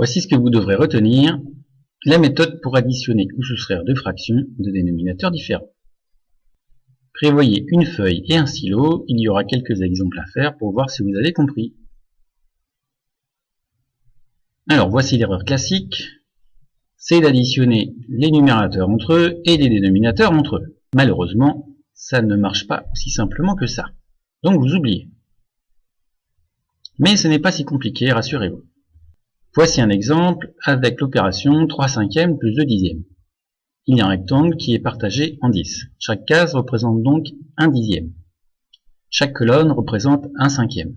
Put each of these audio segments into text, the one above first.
Voici ce que vous devrez retenir, la méthode pour additionner ou soustraire deux fractions de dénominateurs différents. Prévoyez une feuille et un stylo, il y aura quelques exemples à faire pour voir si vous avez compris. Alors voici l'erreur classique, c'est d'additionner les numérateurs entre eux et les dénominateurs entre eux. Malheureusement, ça ne marche pas aussi simplement que ça, donc vous oubliez. Mais ce n'est pas si compliqué, rassurez-vous. Voici un exemple avec l'opération 3/5 plus 2 dixièmes. Il y a un rectangle qui est partagé en 10. Chaque case représente donc 1 dixième. Chaque colonne représente 1 cinquième.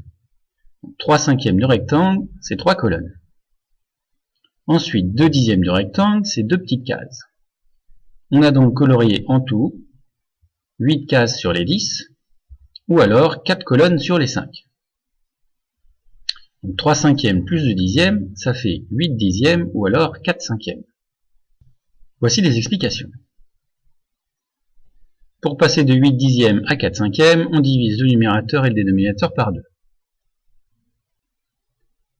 3 cinquièmes du rectangle, c'est 3 colonnes. Ensuite, 2 dixièmes du rectangle, c'est 2 petites cases. On a donc colorié en tout 8 cases sur les 10, ou alors 4 colonnes sur les 5. Donc 3 cinquièmes plus 2 dixièmes, ça fait 8 dixièmes ou alors 4 cinquièmes. Voici les explications. Pour passer de 8 dixièmes à 4 cinquièmes, on divise le numérateur et le dénominateur par 2.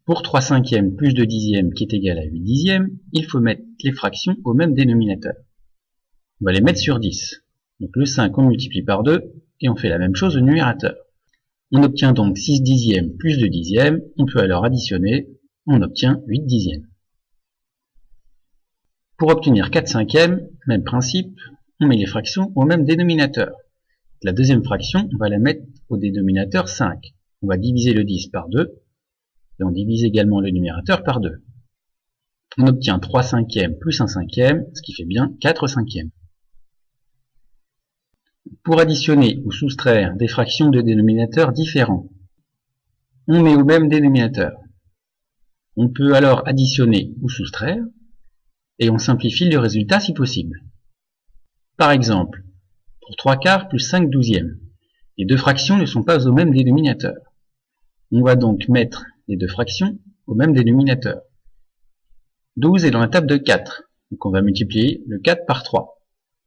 Pour 3 cinquièmes plus 2 dixièmes qui est égal à 8 dixièmes, il faut mettre les fractions au même dénominateur. On va les mettre sur 10. Donc le 5 on multiplie par 2 et on fait la même chose au numérateur. On obtient donc 6 dixièmes plus 2 dixièmes, on peut alors additionner, on obtient 8 dixièmes. Pour obtenir 4 cinquièmes, même principe, on met les fractions au même dénominateur. La deuxième fraction, on va la mettre au dénominateur 5. On va diviser le 10 par 2, et on divise également le numérateur par 2. On obtient 3 cinquièmes plus 1 cinquième, ce qui fait bien 4 cinquièmes. Pour additionner ou soustraire des fractions de dénominateurs différents, on met au même dénominateur. On peut alors additionner ou soustraire, et on simplifie le résultat si possible. Par exemple, pour 3 quarts plus 5 douzièmes, les deux fractions ne sont pas au même dénominateur. On va donc mettre les deux fractions au même dénominateur. 12 est dans la table de 4, donc on va multiplier le 4 par 3.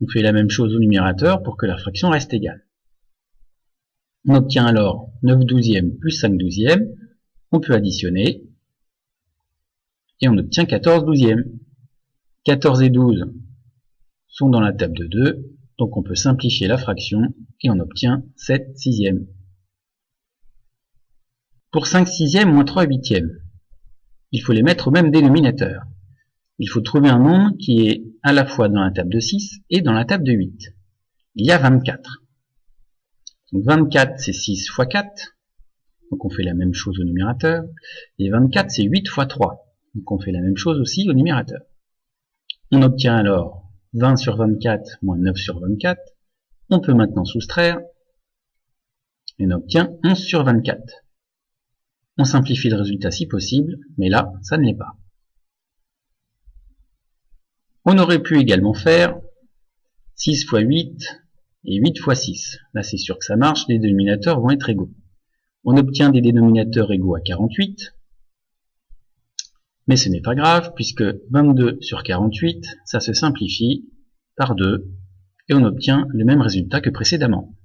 On fait la même chose au numérateur pour que la fraction reste égale. On obtient alors 9 douzièmes plus 5 douzièmes, on peut additionner, et on obtient 14 douzièmes. 14 et 12 sont dans la table de 2, donc on peut simplifier la fraction, et on obtient 7 sixièmes. Pour 5 sixièmes moins 3 huitièmes, il faut les mettre au même dénominateur. Il faut trouver un nombre qui est à la fois dans la table de 6 et dans la table de 8. Il y a 24. Donc 24 c'est 6 fois 4, donc on fait la même chose au numérateur, et 24 c'est 8 fois 3, donc on fait la même chose aussi au numérateur. On obtient alors 20 sur 24 moins 9 sur 24, on peut maintenant soustraire, et on obtient 11 sur 24. On simplifie le résultat si possible, mais là, ça ne l'est pas. On aurait pu également faire 6 fois 8 et 8 fois 6. Là, c'est sûr que ça marche, les dénominateurs vont être égaux. On obtient des dénominateurs égaux à 48, mais ce n'est pas grave, puisque 22 sur 48, ça se simplifie par 2, et on obtient le même résultat que précédemment.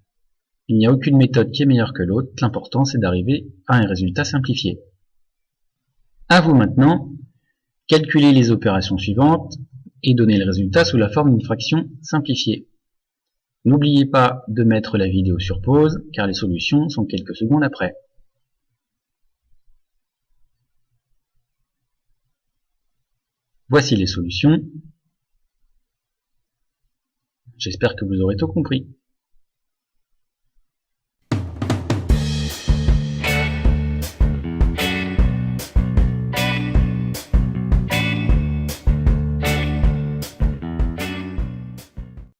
Il n'y a aucune méthode qui est meilleure que l'autre, l'important c'est d'arriver à un résultat simplifié. À vous maintenant, calculer les opérations suivantes et donner le résultat sous la forme d'une fraction simplifiée. N'oubliez pas de mettre la vidéo sur pause, car les solutions sont quelques secondes après. Voici les solutions. J'espère que vous aurez tout compris.